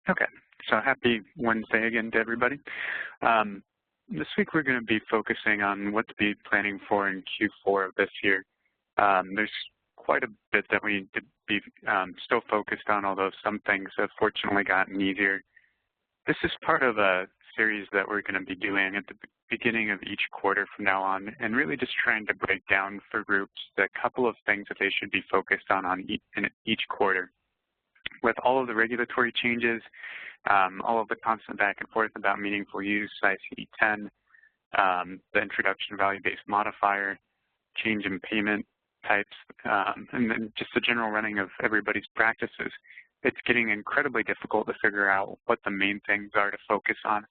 Okay, so happy Wednesday again to everybody. This week we're going to be focusing on what to be planning for in Q4 of this year. There's quite a bit that we need to be still focused on, although some things have fortunately gotten easier. This is part of a series that we're going to be doing at the beginning of each quarter from now on, and really just trying to break down for groups a couple of things that they should be focused on in each quarter. With all of the regulatory changes, all of the constant back and forth about meaningful use, ICD-10, the introduction of value-based modifier, change in payment types, and then just the general running of everybody's practices, it's getting incredibly difficult to figure out what the main things are to focus on.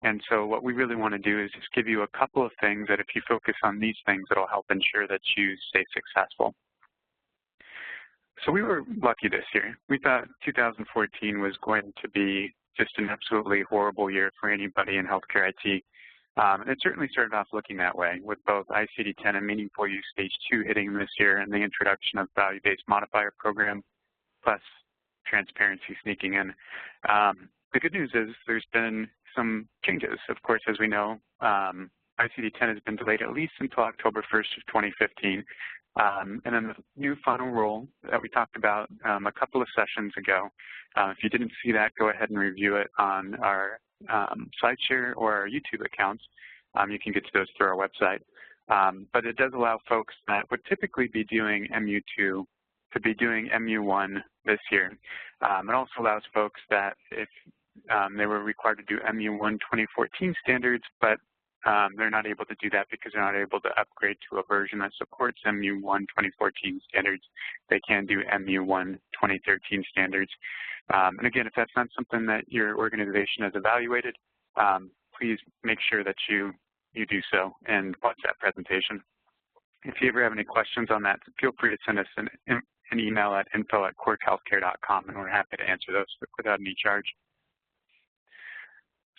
And so what we really want to do is just give you a couple of things that if you focus on these things, it'll help ensure that you stay successful. So we were lucky this year. We thought 2014 was going to be just an absolutely horrible year for anybody in healthcare IT. And it certainly started off looking that way, with both ICD-10 and Meaningful Use Stage 2 hitting this year and the introduction of value-based modifier program, plus transparency sneaking in. The good news is there's been some changes. Of course, as we know, ICD-10 has been delayed at least until October 1st of 2015. And then the new final rule that we talked about a couple of sessions ago, if you didn't see that, go ahead and review it on our SlideShare or our YouTube accounts. You can get to those through our website. But it does allow folks that would typically be doing MU2 to be doing MU1 this year. It also allows folks that if they were required to do MU1 2014 standards, but they're not able to do that because they're not able to upgrade to a version that supports MU1 2014 standards. They can do MU1 2013 standards. And again, if that's not something that your organization has evaluated, please make sure that you do so and watch that presentation. If you ever have any questions on that, feel free to send us an email at info@quirkhealthcare.com, and we're happy to answer those without any charge.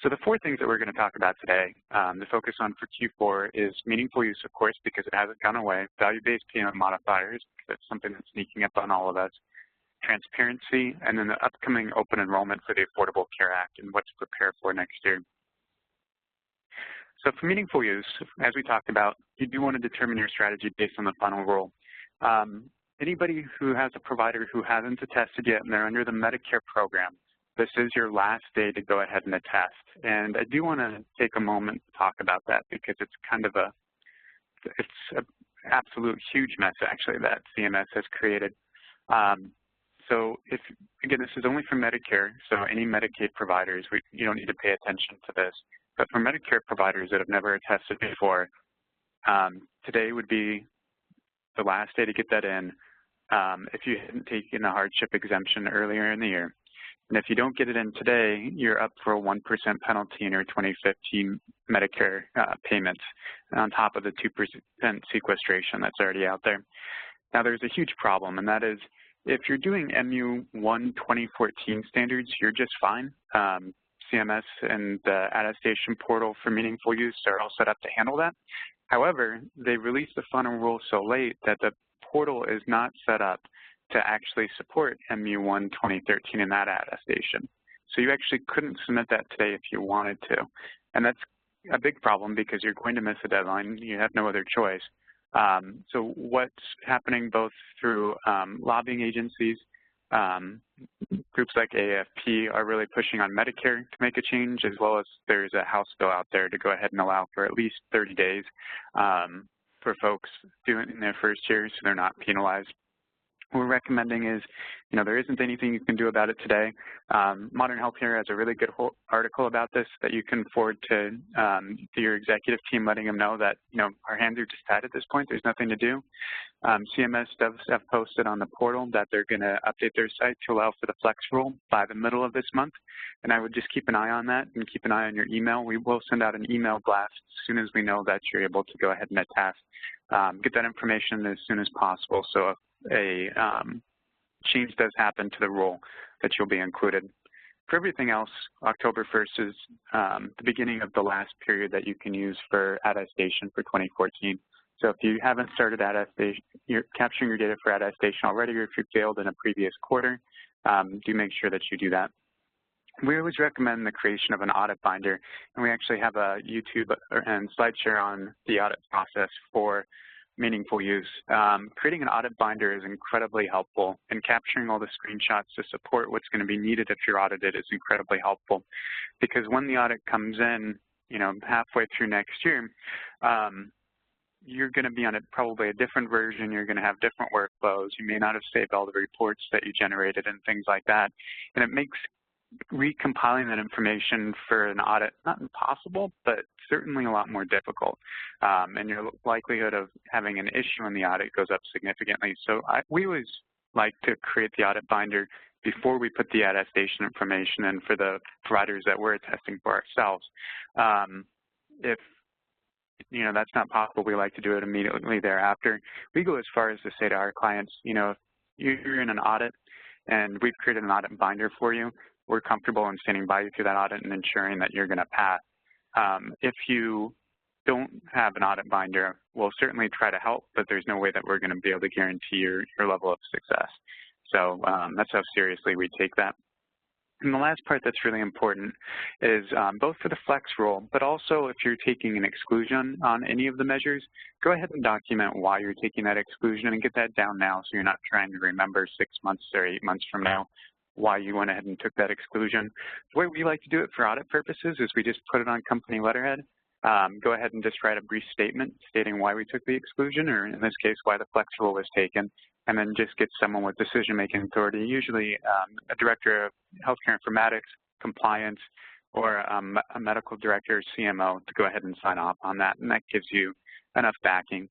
So the four things that we're going to talk about today, the focus on for Q4 is meaningful use, of course, because it hasn't gone away, value-based payment modifiers, that's something that's sneaking up on all of us, transparency, and then the upcoming open enrollment for the Affordable Care Act and what to prepare for next year. So for meaningful use, as we talked about, you do want to determine your strategy based on the final rule. Anybody who has a provider who hasn't attested yet and they're under the Medicare program, this is your last day to go ahead and attest. And I do want to take a moment to talk about that because it's kind of it's an absolute huge mess, actually, that CMS has created. So again, this is only for Medicare, so any Medicaid providers, you don't need to pay attention to this. But for Medicare providers that have never attested before, today would be the last day to get that in if you hadn't taken a hardship exemption earlier in the year. And if you don't get it in today, you're up for a 1% penalty in your 2015 Medicare payments on top of the 2% sequestration that's already out there. Now, there's a huge problem, and that is if you're doing MU1 2014 standards, you're just fine. CMS and the attestation portal for meaningful use are all set up to handle that. However, they released the final rule so late that the portal is not set up to actually support MU1 2013 in that attestation. So you actually couldn't submit that today if you wanted to. And that's a big problem because you're going to miss a deadline. You have no other choice. So what's happening both through lobbying agencies, groups like AFP are really pushing on Medicare to make a change, as well as there's a House bill out there to go ahead and allow for at least 30 days for folks doing it in their first year so they're not penalized. What we're recommending is, there isn't anything you can do about it today. Modern Healthcare has a really good article about this that you can forward to your executive team, letting them know that, our hands are just tied at this point. There's nothing to do. CMS does have posted on the portal that they're going to update their site to allow for the flex rule by the middle of this month. And I would just keep an eye on that and keep an eye on your email. We will send out an email blast as soon as we know that you're able to go ahead and attest. Get that information as soon as possible so if a change does happen to the rule that you'll be included. For everything else, October 1st is the beginning of the last period that you can use for attestation for 2014. So if you haven't started attestation, you're capturing your data for attestation already, or if you failed in a previous quarter, do make sure that you do that. we always recommend the creation of an audit binder, and we actually have a YouTube and SlideShare on the audit process for meaningful use. Creating an audit binder is incredibly helpful, and capturing all the screenshots to support what's going to be needed if you're audited is incredibly helpful, because when the audit comes in, halfway through next year, you're going to be on probably a different version. You're going to have different workflows. You may not have saved all the reports that you generated and things like that, and it makes recompiling that information for an audit not impossible, but certainly a lot more difficult, and your likelihood of having an issue in the audit goes up significantly. So we always like to create the audit binder before we put the attestation information in for the providers that we're attesting for ourselves. If that's not possible, we like to do it immediately thereafter. We go as far as to say to our clients, if you're in an audit and we've created an audit binder for you, we're comfortable in standing by you through that audit and ensuring that you're going to pass. If you don't have an audit binder, we'll certainly try to help, but there's no way that we're going to be able to guarantee your level of success. So that's how seriously we take that. And the last part that's really important is both for the flex rule, but also if you're taking an exclusion on any of the measures, go ahead and document why you're taking that exclusion and get that down now so you're not trying to remember 6 months or 8 months from now why you went ahead and took that exclusion. The way we like to do it for audit purposes is we just put it on company letterhead. Go ahead and just write a brief statement stating why we took the exclusion, or in this case, why the flex rule was taken, and then just get someone with decision-making authority, usually a director of healthcare informatics, compliance, or a medical director or CMO to go ahead and sign off on that, and that gives you enough backing.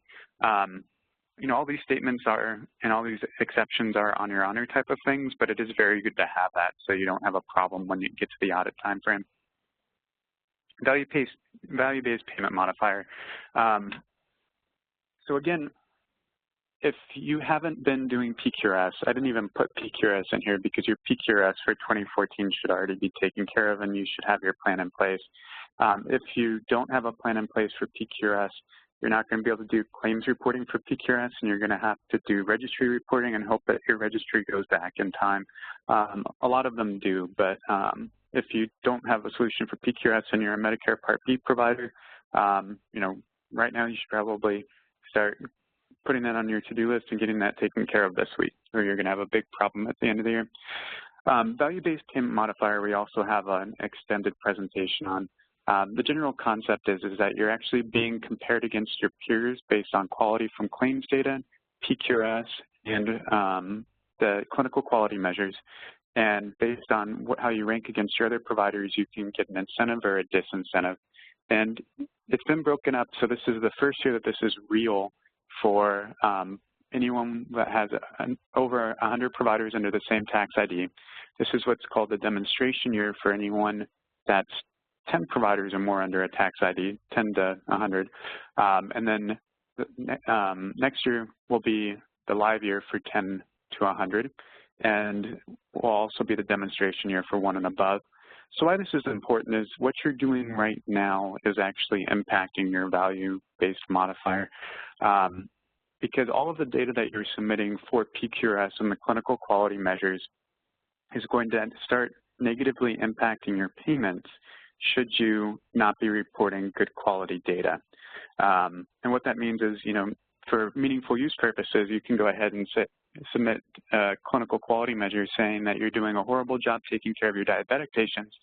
All these statements are, and all these exceptions are on your honor type of things, but it is very good to have that so you don't have a problem when you get to the audit time frame. Value-based payment modifier. So again, if you haven't been doing PQRS, I didn't even put PQRS in here because your PQRS for 2014 should already be taken care of and you should have your plan in place. If you don't have a plan in place for PQRS, you're not going to be able to do claims reporting for PQRS, and you're going to have to do registry reporting and hope that your registry goes back in time. A lot of them do, but if you don't have a solution for PQRS and you're a Medicare Part B provider, right now you should probably start putting that on your to-do list and getting that taken care of this week, or you're going to have a big problem at the end of the year. Value-based payment modifier, we also have an extended presentation on. The general concept is that you're actually being compared against your peers based on quality from claims data, PQRS, and the clinical quality measures. And based on how you rank against your other providers, you can get an incentive or a disincentive. And it's been broken up, so this is the first year that this is real for anyone that has over 100 providers under the same tax ID. This is what's called the demonstration year for anyone that's 10 providers or more under a tax ID, 10 to 100. And then next year will be the live year for 10 to 100, and will also be the demonstration year for 1 and above. So why this is important is what you're doing right now is actually impacting your value-based modifier, because all of the data that you're submitting for PQRS and the clinical quality measures is going to start negatively impacting your payments should you not be reporting good quality data. And what that means is, for meaningful use purposes, you can go ahead and submit clinical quality measures saying that you're doing a horrible job taking care of your diabetic patients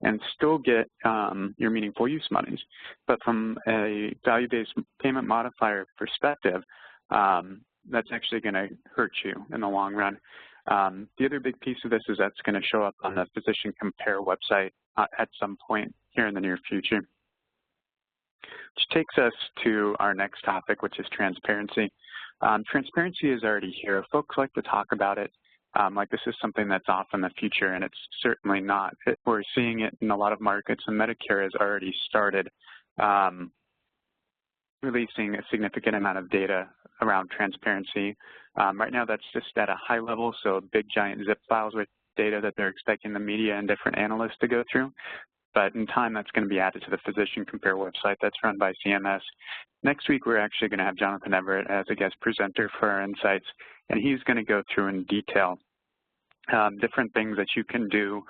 and still get your meaningful use monies. But from a value-based payment modifier perspective, that's actually going to hurt you in the long run. The other big piece of this is that's going to show up on the Physician Compare website at some point here in the near future. Which takes us to our next topic, which is transparency. Transparency is already here. Folks like to talk about it like this is something that's off in the future, and it's certainly not. We're seeing it in a lot of markets, and Medicare has already started releasing a significant amount of data around transparency. Right now, that's just at a high level, so big giant zip files with data that they're expecting the media and different analysts to go through. But in time, that's going to be added to the Physician Compare website that's run by CMS. Next week, we're actually going to have Jonathan Everett as a guest presenter for our insights, and he's going to go through in detail different things that you can do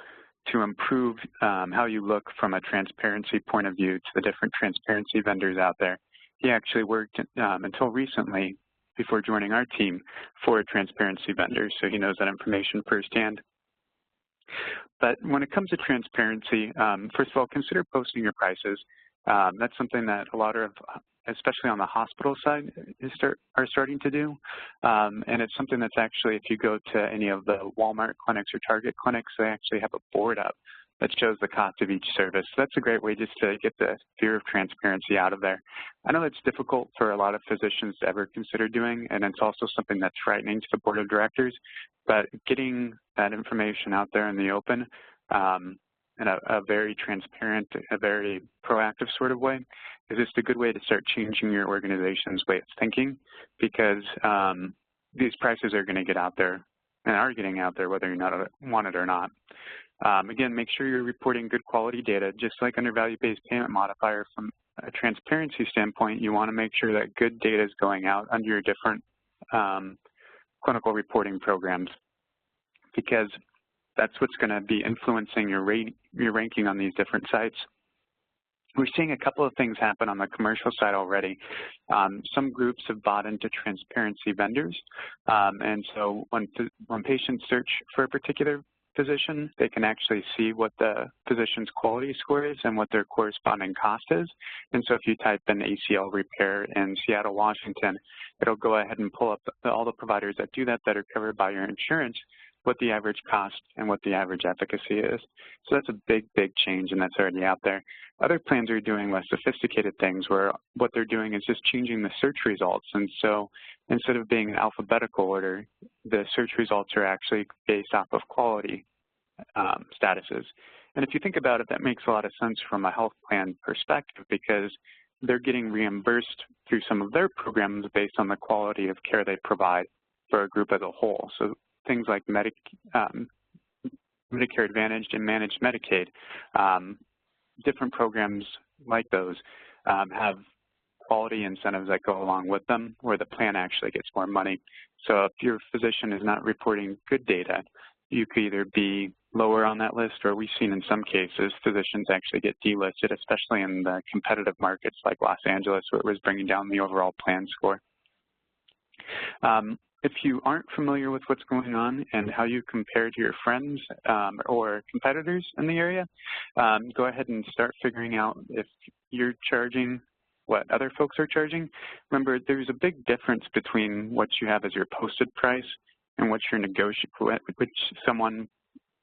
to improve how you look from a transparency point of view to the different transparency vendors out there. He actually worked until recently, before joining our team, for a transparency vendor, so he knows that information firsthand. But when it comes to transparency, first of all, consider posting your prices. That's something that a lot of, especially on the hospital side, are starting to do. And it's something that's actually, if you go to any of the Walmart clinics or Target clinics, they actually have a board up that shows the cost of each service. So that's a great way just to get the fear of transparency out of there. I know it's difficult for a lot of physicians to ever consider doing, and it's also something that's frightening to the board of directors, but getting that information out there in the open in a very transparent, a very proactive sort of way is just a good way to start changing your organization's way of thinking, because these prices are going to get out there and are getting out there whether you want it or not. Again, make sure you're reporting good quality data. Just like under value-based payment modifier, from a transparency standpoint, you want to make sure that good data is going out under your different clinical reporting programs, because that's what's going to be influencing your ranking on these different sites. We're seeing a couple of things happen on the commercial side already. Some groups have bought into transparency vendors, and so when patients search for a particular physician, they can actually see what the physician's quality score is and what their corresponding cost is. And so if you type in ACL repair in Seattle, Washington, it'll go ahead and pull up all the providers that do that are covered by your insurance, what the average cost and what the average efficacy is. So that's a big, big change, and that's already out there. Other plans are doing less sophisticated things where what they're doing is just changing the search results. And so instead of being in alphabetical order, the search results are actually based off of quality statuses. And if you think about it, that makes a lot of sense from a health plan perspective, because they're getting reimbursed through some of their programs based on the quality of care they provide for a group as a whole. So things like Medicare Advantage and Managed Medicaid, different programs like those have quality incentives that go along with them, where the plan actually gets more money. So if your physician is not reporting good data, you could either be lower on that list, or we've seen in some cases physicians actually get delisted, especially in the competitive markets like Los Angeles, where it was bringing down the overall plan score. If you aren't familiar with what's going on and how you compare to your friends or competitors in the area, go ahead and start figuring out if you're charging what other folks are charging. Remember, there's a big difference between what you have as your posted price and what you're negotiating, which someone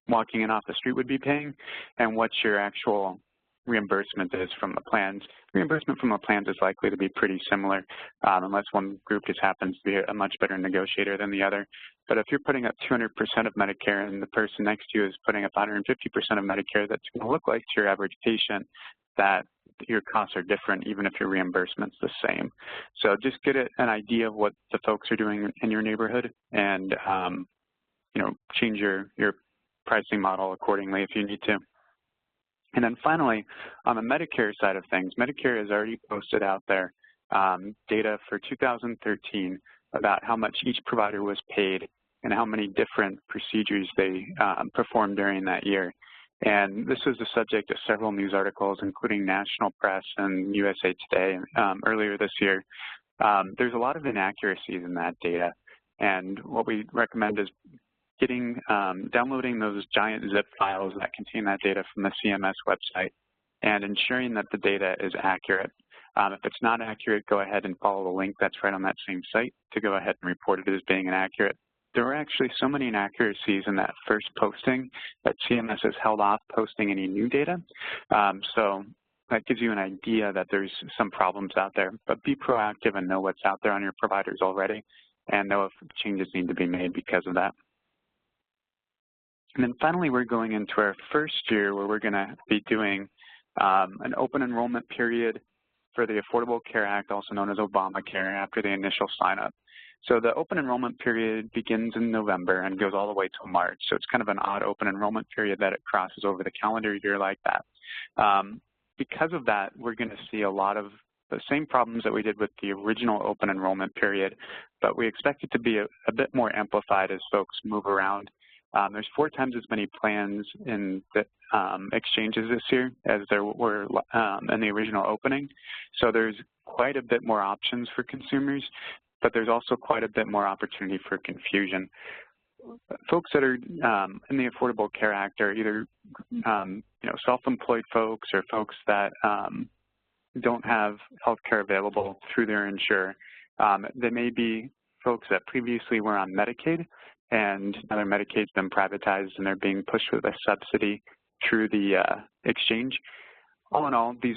walking in off the street would be paying, and what your actual reimbursement is from the plans. Reimbursement from the plans is likely to be pretty similar, unless one group just happens to be a much better negotiator than the other. But if you're putting up 200% of Medicare and the person next to you is putting up 150% of Medicare, that's going to look like to your average patient that your costs are different, even if your reimbursement's the same. So just get an idea of what the folks are doing in your neighborhood, and change your pricing model accordingly if you need to. And then finally, on the Medicare side of things, Medicare has already posted out there data for 2013 about how much each provider was paid and how many different procedures they performed during that year. And this was the subject of several news articles, including National Press and USA Today earlier this year. There's a lot of inaccuracies in that data, and what we recommend is downloading those giant zip files that contain that data from the CMS website and ensuring that the data is accurate. If it's not accurate, go ahead and follow the link that's right on that same site to go ahead and report it as being inaccurate. There were actually so many inaccuracies in that first posting that CMS has held off posting any new data. So that gives you an idea that there's some problems out there, but be proactive and know what's out there on your providers already and know if changes need to be made because of that. And then finally, we're going into our first year where we're going to be doing an open enrollment period for the Affordable Care Act, also known as Obamacare, after the initial sign-up. So the open enrollment period begins in November and goes all the way till March. So it's kind of an odd open enrollment period that it crosses over the calendar year like that. Because of that, we're going to see a lot of the same problems that we did with the original open enrollment period, but we expect it to be a bit more amplified as folks move around There's 4 times as many plans in the exchanges this year as there were in the original opening. So there's quite a bit more options for consumers, but there's also quite a bit more opportunity for confusion. Folks that are in the Affordable Care Act are either self-employed folks or folks that don't have health care available through their insurer. They may be folks that previously were on Medicaid, and now their Medicaid's been privatized and they're being pushed with a subsidy through the exchange. All in all, these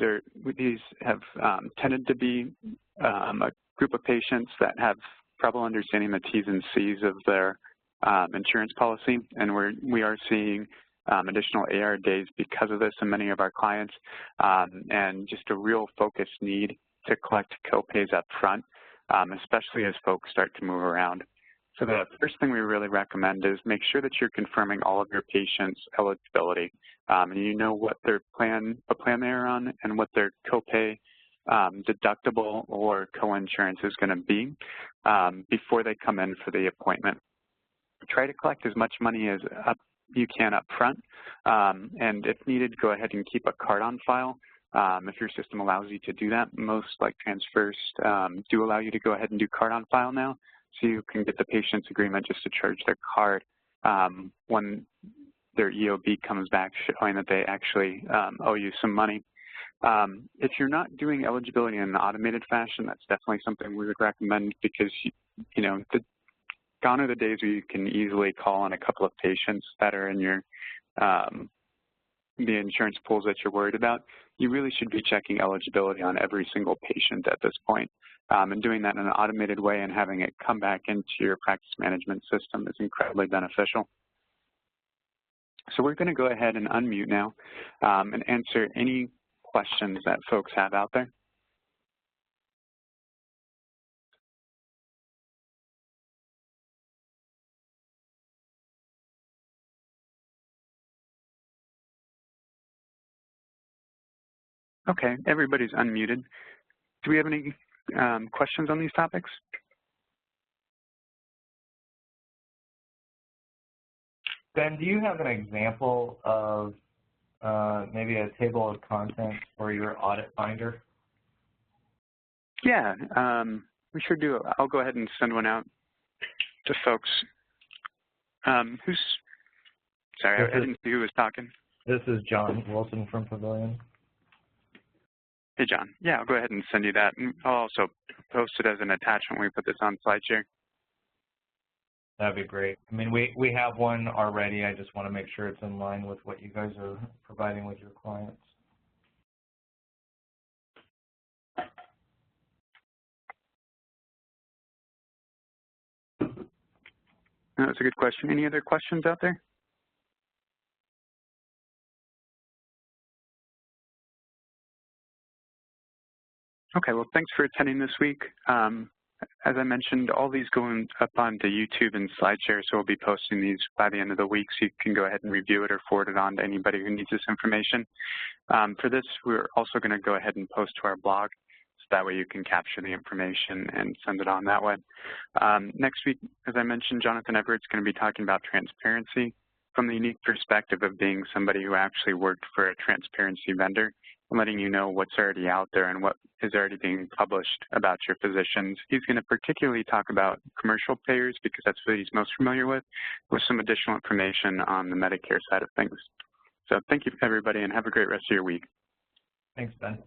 have tended to be a group of patients that have trouble understanding the T's and C's of their insurance policy, and we are seeing additional AR days because of this in many of our clients, and just a real focused need to collect copays up front, especially as folks start to move around. So the first thing we really recommend is make sure that you're confirming all of your patients' eligibility, and you know what plan they are on and what their copay, deductible, or co-insurance is going to be before they come in for the appointment. Try to collect as much money as you can up front, and if needed, go ahead and keep a card on file. If your system allows you to do that, most like TransFirst do allow you to go ahead and do card on file now, so you can get the patient's agreement just to charge their card when their EOB comes back showing that they actually owe you some money. If you're not doing eligibility in an automated fashion, that's definitely something we would recommend, because gone are the days where you can easily call on a couple of patients that are in your the insurance pools that you're worried about. You really should be checking eligibility on every single patient at this point. And doing that in an automated way and having it come back into your practice management system is incredibly beneficial. So we're going to go ahead and unmute now and answer any questions that folks have out there. Okay, everybody's unmuted. Do we have any questions on these topics? Ben, do you have an example of maybe a table of contents for your audit finder? Yeah, we sure do. I'll go ahead and send one out to folks. Sorry, I didn't see who was talking. This is John Wilson from Pavilion. Hey, John. Yeah, I'll go ahead and send you that. And I'll also post it as an attachment when we put this on SlideShare. That'd be great. I mean, we have one already. I just want to make sure it's in line with what you guys are providing with your clients. That's a good question. Any other questions out there? Okay, well, thanks for attending this week. As I mentioned, all these go up onto YouTube and SlideShare, so we'll be posting these by the end of the week, so you can go ahead and review it or forward it on to anybody who needs this information. For this, we're also going to go ahead and post to our blog, so that way you can capture the information and send it on that way. Next week, as I mentioned, Jonathan Everett's going to be talking about transparency from the unique perspective of being somebody who actually worked for a transparency vendor, and letting you know what's already out there and what is already being published about your physicians. He's going to particularly talk about commercial payers because that's what he's most familiar with some additional information on the Medicare side of things. So thank you, everybody, and have a great rest of your week. Thanks, Ben.